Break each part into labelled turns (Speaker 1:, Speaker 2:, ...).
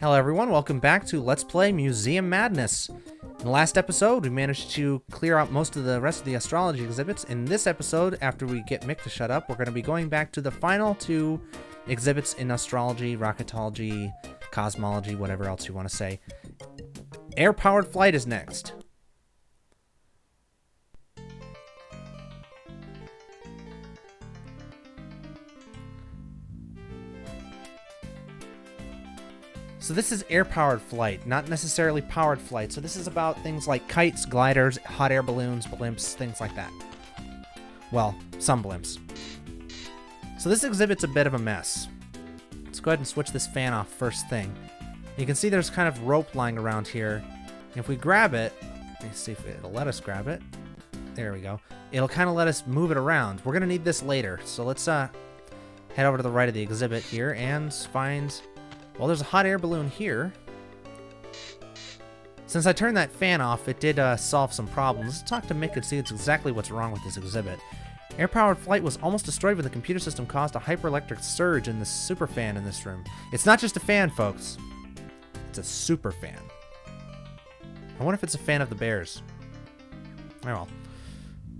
Speaker 1: Hello everyone, welcome back to Let's Play Museum Madness. In the last episode, we managed to clear out most of the rest of the astrology exhibits. In this episode, after we get Mick to shut up, we're going to be going back to the final two exhibits in astrology, rocketology, cosmology, whatever else you want to say. Air-powered flight is next. So this is air-powered flight, not necessarily powered flight. So this is about things like kites, gliders, hot air balloons, blimps, things like that. Well, some blimps. So this exhibit's a bit of a mess. Let's go ahead and switch this fan off first thing. You can see there's kind of rope lying around here. If we grab it, let me see if it'll let us grab it. There we go. It'll kind of let us move it around. We're going to need this later. So let's head over to the right of the exhibit here and find... Well, there's a hot air balloon here. Since I turned that fan off, it did solve some problems. Let's talk to Mick and see exactly what's wrong with this exhibit. Air-powered flight was almost destroyed when the computer system caused a hyperelectric surge in the super fan in this room. It's not just a fan, folks. It's a super fan. I wonder if it's a fan of the bears. Oh well.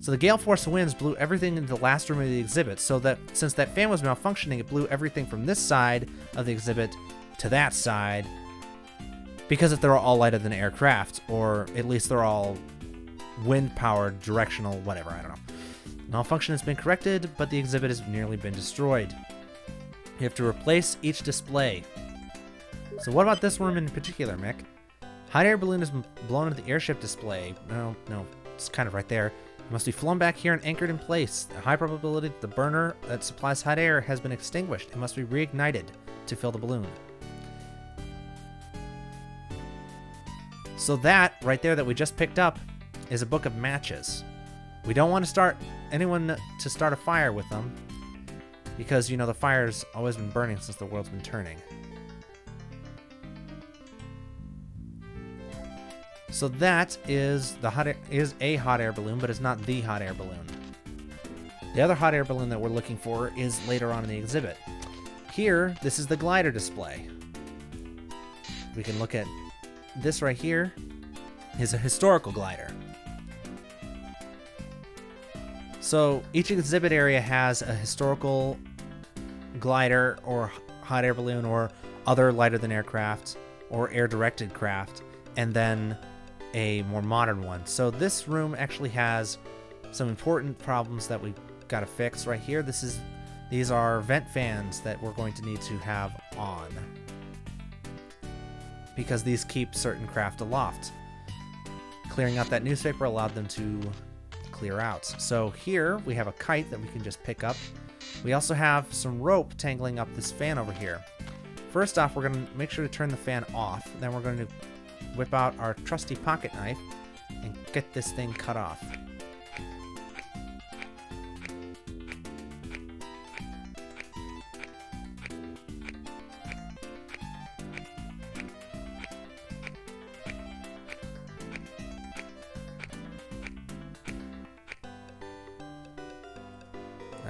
Speaker 1: So the gale force winds blew everything into the last room of the exhibit, so that since that fan was malfunctioning, it blew everything from this side of the exhibit to that side, because if they're all lighter than aircraft, or at least they're all wind-powered, directional, whatever, I don't know. Malfunction has been corrected, but the exhibit has nearly been destroyed. You have to replace each display. So what about this room in particular, Mick? Hot air balloon is blown into the airship display. No, it's kind of right there. It must be flown back here and anchored in place. A high probability that the burner that supplies hot air has been extinguished. It must be reignited to fill the balloon. So that, right there that we just picked up, is a book of matches. We don't want to start anyone to start a fire with them, because, you know, the fire's always been burning since the world's been turning. So that is a hot air balloon, but it's not the hot air balloon. The other hot air balloon that we're looking for is later on in the exhibit. Here, this is the glider display. We can look at this right here. Is a historical glider. So each exhibit area has a historical glider or hot air balloon or other lighter than aircraft or air-directed craft, and then a more modern one. So this room actually has some important problems that we've got to fix right here. These are vent fans that we're going to need to have on, because these keep certain craft aloft. Clearing out that newspaper allowed them to clear out. So here we have a kite that we can just pick up. We also have some rope tangling up this fan over here. First off, we're going to make sure to turn the fan off. Then we're going to whip out our trusty pocket knife and get this thing cut off.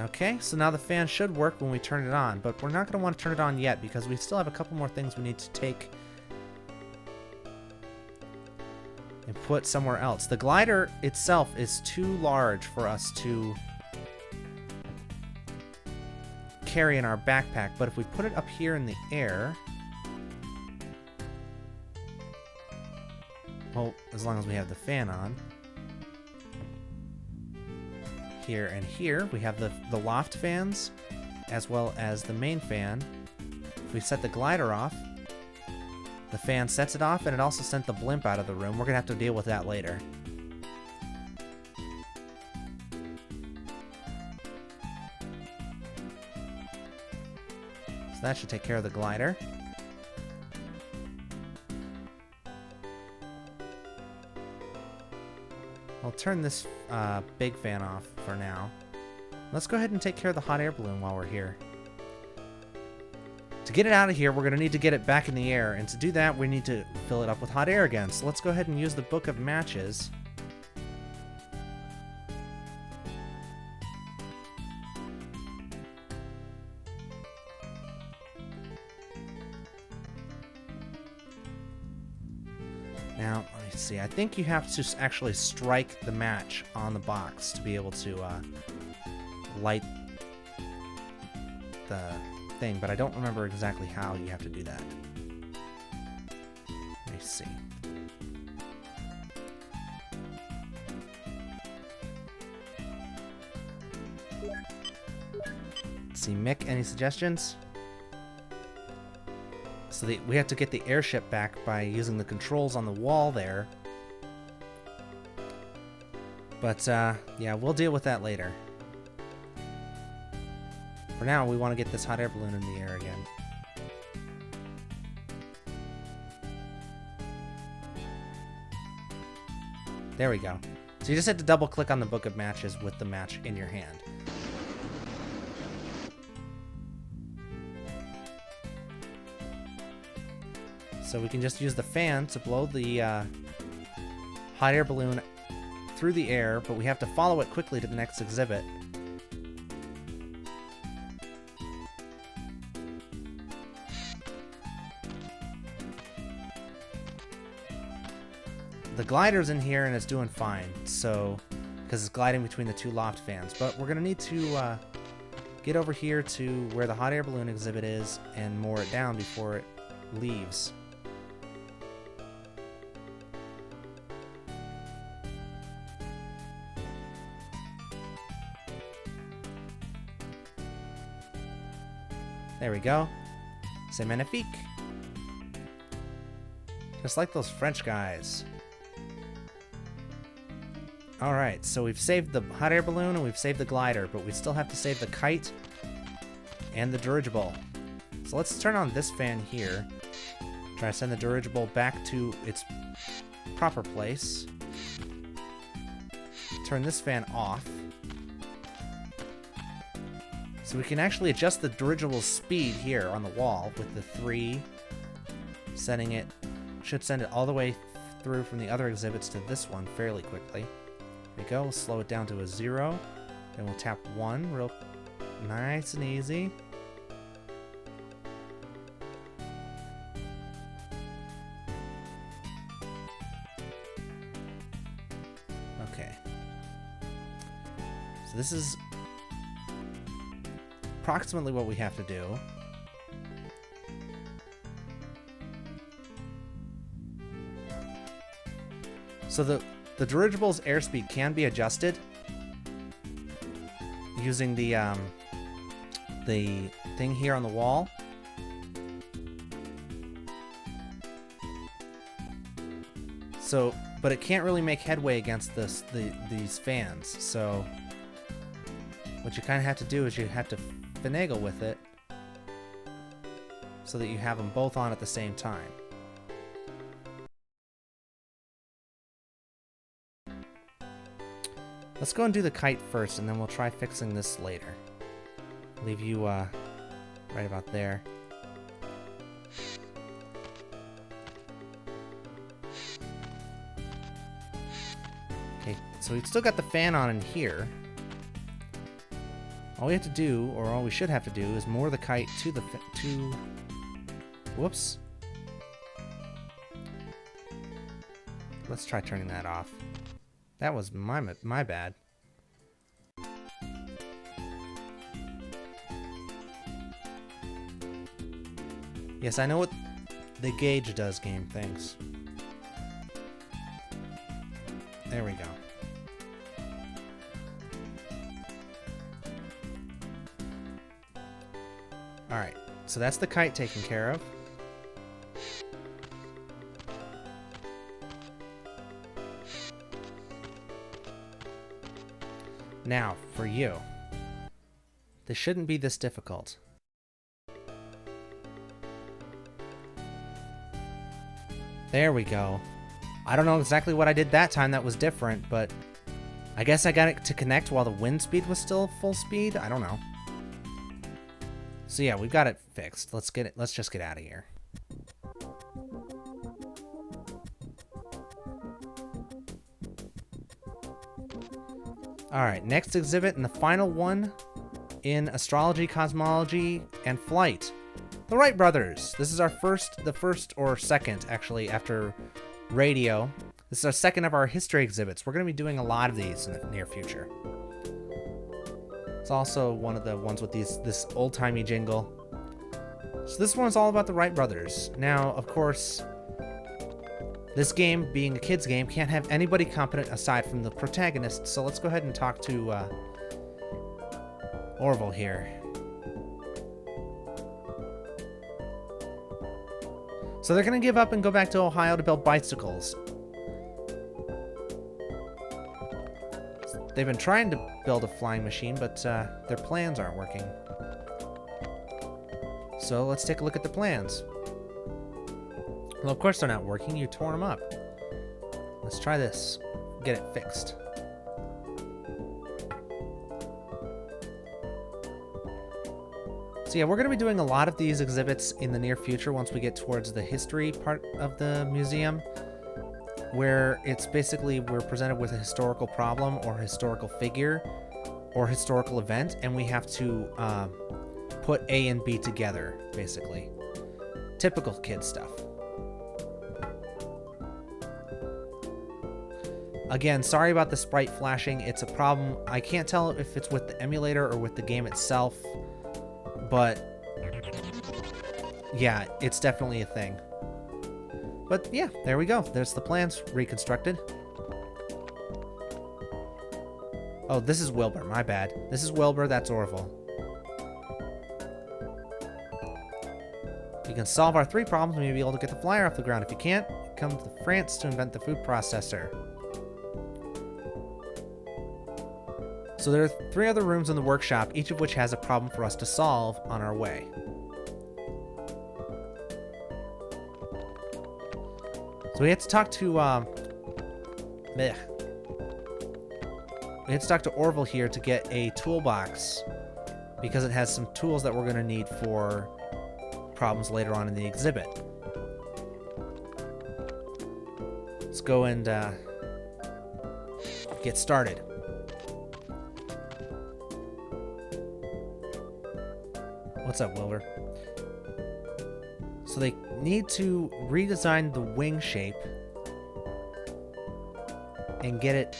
Speaker 1: Okay, so now the fan should work when we turn it on, but we're not going to want to turn it on yet because we still have a couple more things we need to take and put somewhere else. The glider itself is too large for us to carry in our backpack, but if we put it up here in the air, well, as long as we have the fan on. Here and here we have the loft fans as well as the main fan. If we set the glider off, the fan sets it off, and it also sent the blimp out of the room. We're gonna have to deal with that later. So that should take care of the glider. I'll turn this big fan off for now. Let's go ahead and take care of the hot air balloon while we're here. To get it out of here, we're going to need to get it back in the air, and to do that, we need to fill it up with hot air again. So let's go ahead and use the book of matches. Now, let me see. I think you have to actually strike the match on the box to be able to light the thing, but I don't remember exactly how you have to do that. Let me see. Let's see, Mick, any suggestions? So we have to get the airship back by using the controls on the wall there. But, yeah, we'll deal with that later. For now, we want to get this hot air balloon in the air again. There we go. So you just had to double click on the book of matches with the match in your hand. So we can just use the fan to blow the hot air balloon through the air, but we have to follow it quickly to the next exhibit. The glider's in here and it's doing fine, so because it's gliding between the two loft fans. But we're gonna need to get over here to where the hot air balloon exhibit is and moor it down before it leaves. There we go. C'est magnifique. Just like those French guys. Alright, so we've saved the hot air balloon and we've saved the glider, but we still have to save the kite and the dirigible. So let's turn on this fan here. Try to send the dirigible back to its proper place. Turn this fan off. So we can actually adjust the dirigible's speed here on the wall with the 3, setting it, should send it all the way through from the other exhibits to this one fairly quickly. There we go, we'll slow it down to a 0, then we'll tap 1 real nice and easy. Okay. So this is approximately what we have to do. So the dirigible's airspeed can be adjusted using the thing here on the wall. So, but it can't really make headway against these fans. So what you kind of have to do is you have to finagle with it so that you have them both on at the same time. Let's go and do the kite first, and then we'll try fixing this later. Leave you right about there. Okay, so we've still got the fan on in here. All we have to do, or all we should have to do, is moor the kite to the whoops. Let's try turning that off. That was my bad. Yes, I know what the gauge does, game. Thanks. There we go. Alright, so that's the kite taken care of. Now, for you. This shouldn't be this difficult. There we go. I don't know exactly what I did that time that was different, but I guess I got it to connect while the wind speed was still full speed? I don't know. So yeah, we've got it fixed. Let's just get out of here. Alright, next exhibit and the final one in astrology, cosmology, and flight. The Wright Brothers. This is our the first or second, actually, after radio. This is our second of our history exhibits. We're going to be doing a lot of these in the near future. It's also one of the ones with this old-timey jingle. So this one's all about the Wright Brothers. Now, of course, this game, being a kid's game, can't have anybody competent aside from the protagonist. So let's go ahead and talk to Orville here. So they're going to give up and go back to Ohio to build bicycles. They've been trying to build a flying machine, but their plans aren't working. So let's take a look at the plans. Well, of course they're not working. You tore them up. Let's try this. Get it fixed. So yeah, we're going to be doing a lot of these exhibits in the near future once we get towards the history part of the museum, where it's basically we're presented with a historical problem or historical figure or historical event, and we have to put A and B together, basically. Typical kid stuff. Again, sorry about the sprite flashing. It's a problem. I can't tell if it's with the emulator or with the game itself, but yeah, it's definitely a thing. But yeah, there we go. There's the plans reconstructed. Oh, this is Wilbur. My bad. This is Wilbur. That's Orville. If you can solve our 3 problems, we may be able to get the flyer off the ground. If you can't, come to France to invent the food processor. So there are 3 other rooms in the workshop, each of which has a problem for us to solve on our way. So we had to talk to Orville here to get a toolbox, because it has some tools that we're going to need for problems later on in the exhibit. Let's go and get started. What's up, Wilbur? So they need to redesign the wing shape and get it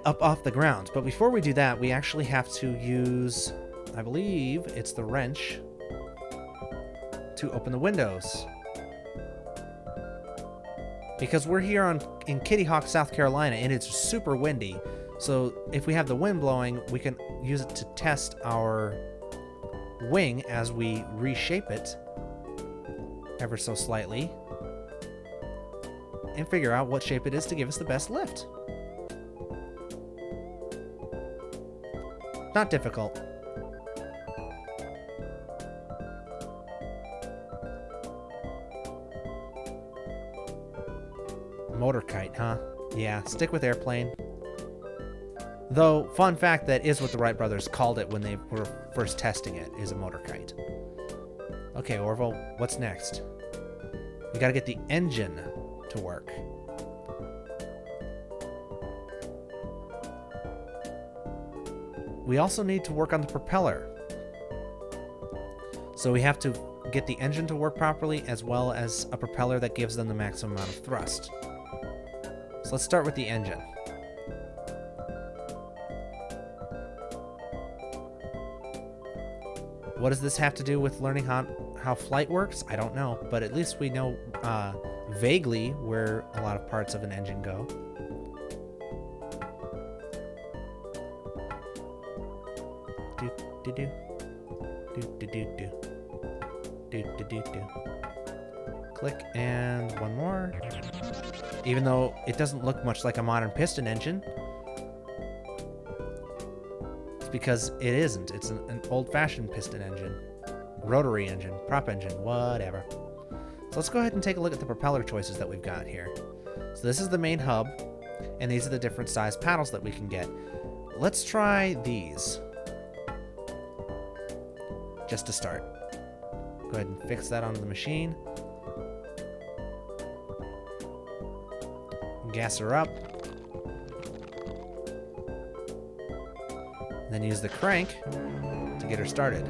Speaker 1: up off the ground. But before we do that, we actually have to use, I believe it's the wrench, to open the windows. Because we're here in Kitty Hawk, South Carolina, and it's super windy. So if we have the wind blowing, we can use it to test our wing as we reshape it ever so slightly and figure out what shape it is to give us the best lift. Not difficult. Motor kite, huh? Yeah, stick with airplane. Though, fun fact, that is what the Wright Brothers called it when they were first testing it, is a motor kite. Okay, Orville, what's next? We gotta get the engine to work. We also need to work on the propeller. So we have to get the engine to work properly, as well as a propeller that gives them the maximum amount of thrust. So let's start with the engine. What does this have to do with learning how flight works? I don't know, but at least we know vaguely where a lot of parts of an engine go. Click, and one more. Even though it doesn't look much like a modern piston engine, because it isn't. It's an old-fashioned piston engine, rotary engine, prop engine, whatever. So let's go ahead and take a look at the propeller choices that we've got here. So this is the main hub, and these are the different size paddles that we can get. Let's try these, just to start. Go ahead and fix that onto the machine. Gas her up. Then use the crank to get her started.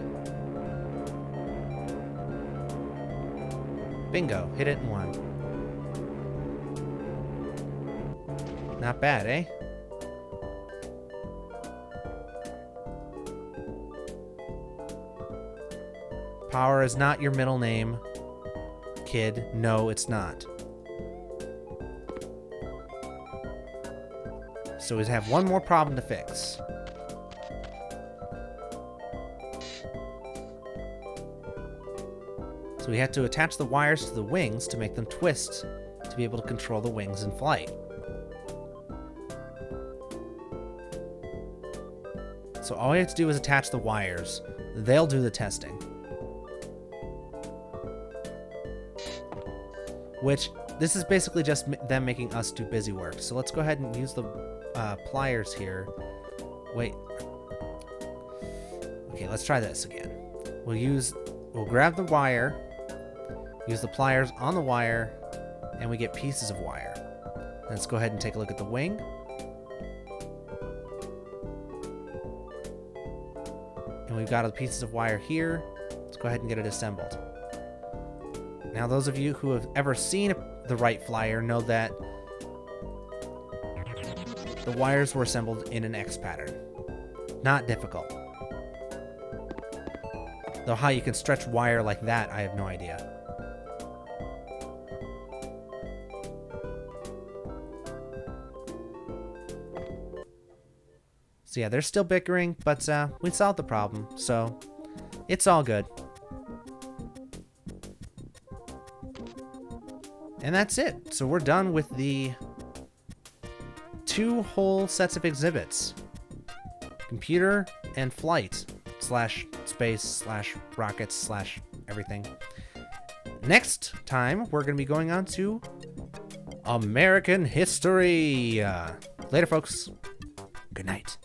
Speaker 1: Bingo. Hit it in one. Not bad, eh? Power is not your middle name, kid. No, it's not. So we have one more problem to fix. So we had to attach the wires to the wings to make them twist to be able to control the wings in flight. So all we have to do is attach the wires. They'll do the testing. Which, this is basically just them making us do busy work. So let's go ahead and use the pliers here. Wait. Okay, let's try this again. We'll grab the wire, use the pliers on the wire, and we get pieces of wire. Let's go ahead and take a look at the wing. And we've got the pieces of wire here. Let's go ahead and get it assembled. Now, those of you who have ever seen the Wright Flyer know that the wires were assembled in an X pattern. Not difficult. Though how you can stretch wire like that, I have no idea. So yeah, they're still bickering, but we solved the problem, so it's all good. And that's it. So we're done with the 2 whole sets of exhibits. Computer and flight / space / rockets / everything. Next time, we're going to be going on to American history. Later, folks. Good night.